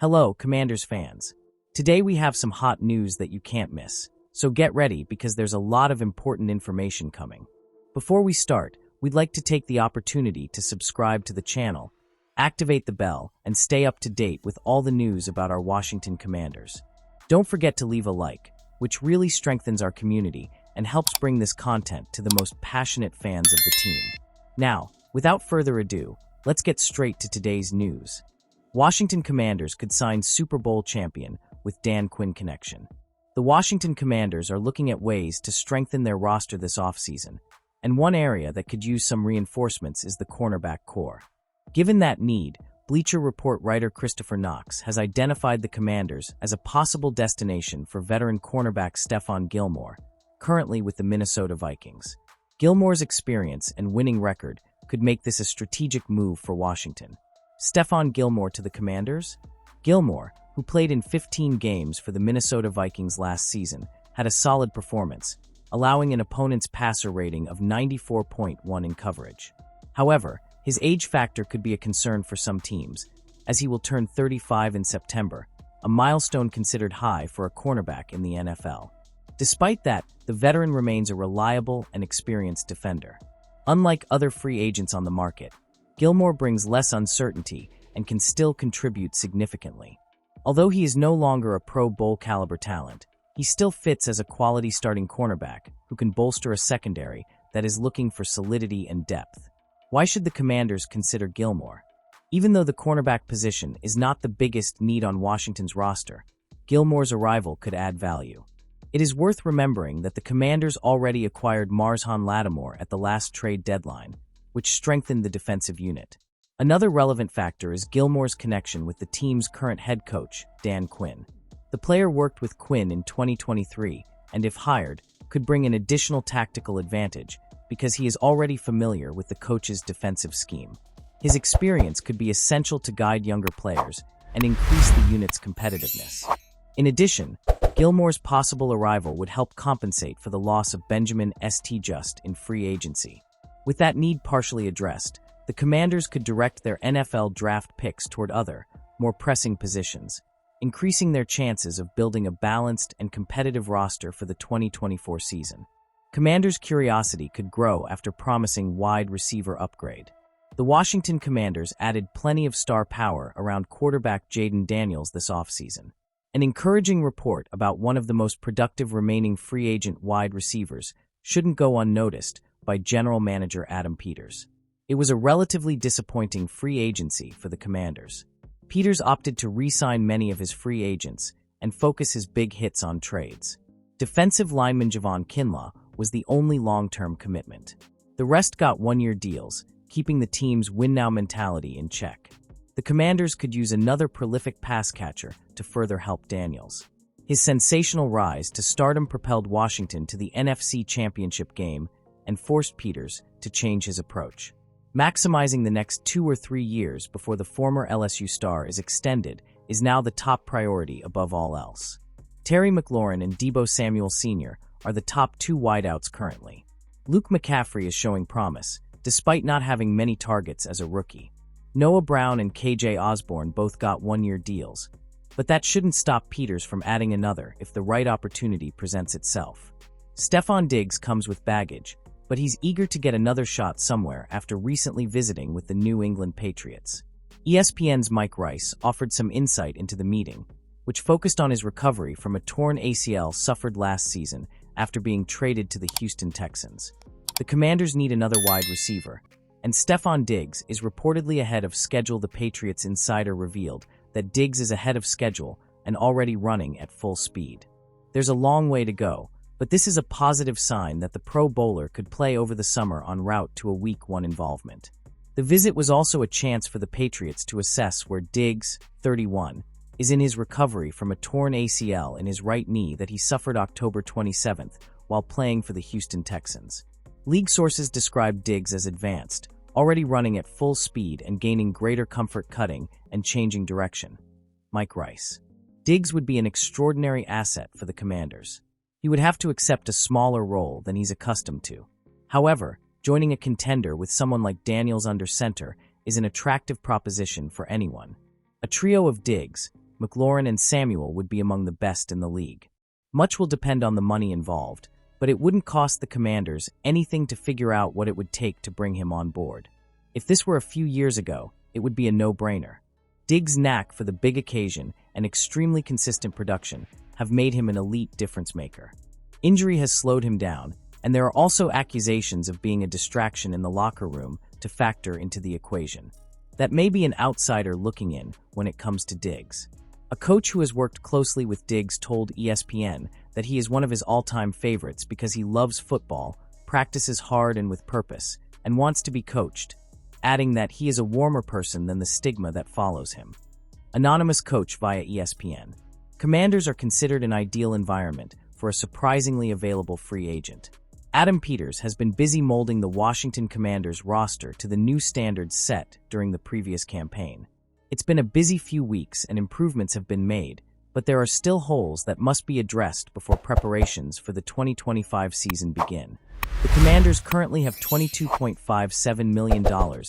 Hello, Commanders fans. Today we have some hot news that you can't miss, so get ready because there's a lot of important information coming. Before we start, we'd like to take the opportunity to subscribe to the channel, activate the bell, and stay up to date with all the news about our Washington Commanders. Don't forget to leave a like, which really strengthens our community and helps bring this content to the most passionate fans of the team. Now, without further ado, let's get straight to today's news. Washington Commanders could sign Super Bowl champion with Dan Quinn connection. The Washington Commanders are looking at ways to strengthen their roster this offseason, and one area that could use some reinforcements is the cornerback core. Given that need, Bleacher Report writer Christopher Knox has identified the Commanders as a possible destination for veteran cornerback Stephon Gilmore, currently with the Minnesota Vikings. Gilmore's experience and winning record could make this a strategic move for Washington. Stephon Gilmore to the Commanders? Gilmore, who played in 15 games for the Minnesota Vikings last season, had a solid performance, allowing an opponent's passer rating of 94.1 in coverage. However, his age factor could be a concern for some teams, as he will turn 35 in September, a milestone considered high for a cornerback in the NFL. Despite that, the veteran remains a reliable and experienced defender. Unlike other free agents on the market, Gilmore brings less uncertainty and can still contribute significantly. Although he is no longer a Pro Bowl caliber talent, he still fits as a quality starting cornerback who can bolster a secondary that is looking for solidity and depth. Why should the Commanders consider Gilmore? Even though the cornerback position is not the biggest need on Washington's roster, Gilmore's arrival could add value. It is worth remembering that the Commanders already acquired Marshawn Lattimore at the last trade deadline, which strengthened the defensive unit. Another relevant factor is Gilmore's connection with the team's current head coach, Dan Quinn. The player worked with Quinn in 2023 and, if hired, could bring an additional tactical advantage because he is already familiar with the coach's defensive scheme. His experience could be essential to guide younger players and increase the unit's competitiveness. In addition, Gilmore's possible arrival would help compensate for the loss of Benjamin St. Just in free agency. With that need partially addressed, the Commanders could direct their NFL draft picks toward other, more pressing positions, increasing their chances of building a balanced and competitive roster for the 2024 season. Commanders' curiosity could grow after promising wide receiver upgrade. The Washington Commanders added plenty of star power around quarterback Jayden Daniels this offseason. An encouraging report about one of the most productive remaining free agent wide receivers shouldn't go unnoticed by general manager Adam Peters. It was a relatively disappointing free agency for the Commanders. Peters opted to re-sign many of his free agents and focus his big hits on trades. Defensive lineman Javon Kinlaw was the only long-term commitment. The rest got one-year deals, keeping the team's win-now mentality in check. The Commanders could use another prolific pass catcher to further help Daniels. His sensational rise to stardom propelled Washington to the NFC Championship game and forced Peters to change his approach. Maximizing the next 2 or 3 years before the former LSU star is extended is now the top priority above all else. Terry McLaurin and Deebo Samuel Sr. are the top 2 wideouts currently. Luke McCaffrey is showing promise, despite not having many targets as a rookie. Noah Brown and KJ Osborne both got one-year deals, but that shouldn't stop Peters from adding another if the right opportunity presents itself. Stephon Diggs comes with baggage, but he's eager to get another shot somewhere after recently visiting with the New England Patriots. ESPN's Mike Rice offered some insight into the meeting, which focused on his recovery from a torn ACL suffered last season after being traded to the Houston Texans. The Commanders need another wide receiver, and Stephon Diggs is reportedly ahead of schedule. The Patriots insider revealed that Diggs is ahead of schedule and already running at full speed. There's a long way to go, but this is a positive sign that the Pro Bowler could play over the summer en route to a Week 1 involvement. The visit was also a chance for the Patriots to assess where Diggs, 31, is in his recovery from a torn ACL in his right knee that he suffered October 27th while playing for the Houston Texans. League sources described Diggs as advanced, already running at full speed and gaining greater comfort cutting and changing direction. Mike Rice. Diggs would be an extraordinary asset for the Commanders. He would have to accept a smaller role than he's accustomed to. However, joining a contender with someone like Daniels under center is an attractive proposition for anyone. A trio of Diggs, McLaurin and Samuel would be among the best in the league. Much will depend on the money involved, but it wouldn't cost the Commanders anything to figure out what it would take to bring him on board. If this were a few years ago, it would be a no-brainer. Diggs' knack for the big occasion and extremely consistent production have made him an elite difference-maker. Injury has slowed him down, and there are also accusations of being a distraction in the locker room to factor into the equation. That may be an outsider looking in when it comes to Diggs. A coach who has worked closely with Diggs told ESPN that he is one of his all-time favorites because he loves football, practices hard and with purpose, and wants to be coached, adding that he is a warmer person than the stigma that follows him. Anonymous coach via ESPN. Commanders are considered an ideal environment for a surprisingly available free agent. Adam Peters has been busy molding the Washington Commanders roster to the new standards set during the previous campaign. It's been a busy few weeks and improvements have been made, but there are still holes that must be addressed before preparations for the 2025 season begin. The Commanders currently have $22.57 million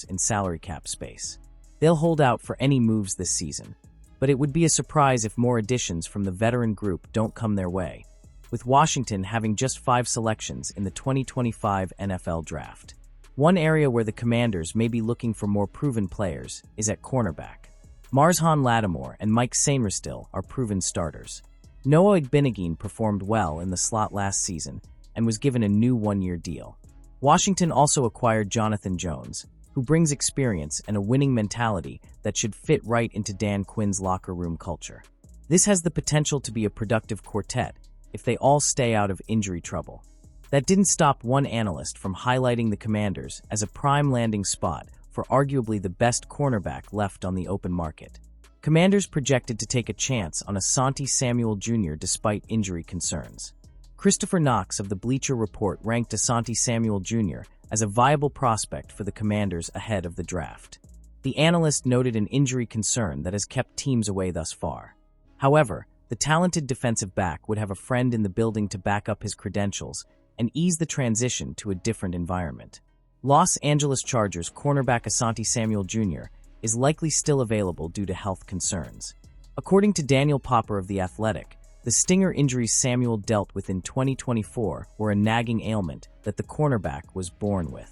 in salary cap space. They'll hold out for any moves this season, but it would be a surprise if more additions from the veteran group don't come their way, with Washington having just 5 selections in the 2025 NFL Draft. One area where the Commanders may be looking for more proven players is at cornerback. Marshawn Lattimore and Mike Sainristil are proven starters. Noah Igbinoghene performed well in the slot last season and was given a new 1-year deal. Washington also acquired Jonathan Jones, who brings experience and a winning mentality that should fit right into Dan Quinn's locker room culture. This has the potential to be a productive quartet if they all stay out of injury trouble. That didn't stop one analyst from highlighting the Commanders as a prime landing spot for arguably the best cornerback left on the open market. Commanders projected to take a chance on Asante Samuel Jr. despite injury concerns. Christopher Knox of the Bleacher Report ranked Asante Samuel Jr. as a viable prospect for the Commanders ahead of the draft. The analyst noted an injury concern that has kept teams away thus far. However, the talented defensive back would have a friend in the building to back up his credentials and ease the transition to a different environment. Los Angeles Chargers cornerback Asante Samuel Jr. is likely still available due to health concerns. According to Daniel Popper of The Athletic, the stinger injuries Samuel dealt with in 2024 were a nagging ailment that the cornerback was born with.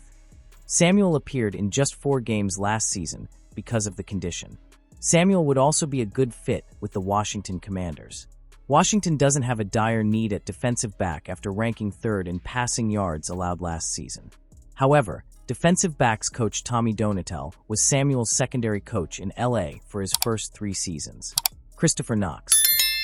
Samuel appeared in just 4 games last season because of the condition. Samuel would also be a good fit with the Washington Commanders. Washington doesn't have a dire need at defensive back after ranking 3rd in passing yards allowed last season. However, defensive backs coach Tommy Donatel was Samuel's secondary coach in LA for his first 3 seasons. Christopher Knox.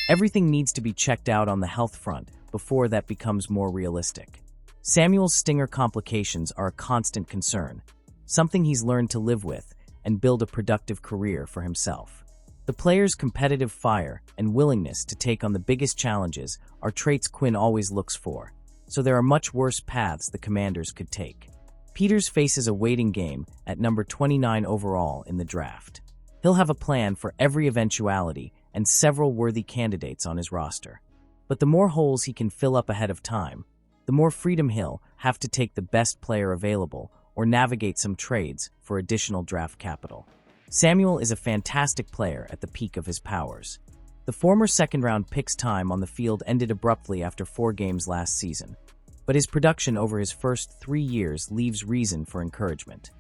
Everything needs to be checked out on the health front before that becomes more realistic. Samuel's stinger complications are a constant concern, something he's learned to live with and build a productive career for himself. The player's competitive fire and willingness to take on the biggest challenges are traits Quinn always looks for, so there are much worse paths the Commanders could take. Peters faces a waiting game at number 29 overall in the draft. He'll have a plan for every eventuality and several worthy candidates on his roster. But the more holes he can fill up ahead of time, the more freedom he'll have to take the best player available or navigate some trades for additional draft capital. Samuel is a fantastic player at the peak of his powers. The former second-round pick's time on the field ended abruptly after 4 games last season, but his production over his first 3 years leaves reason for encouragement.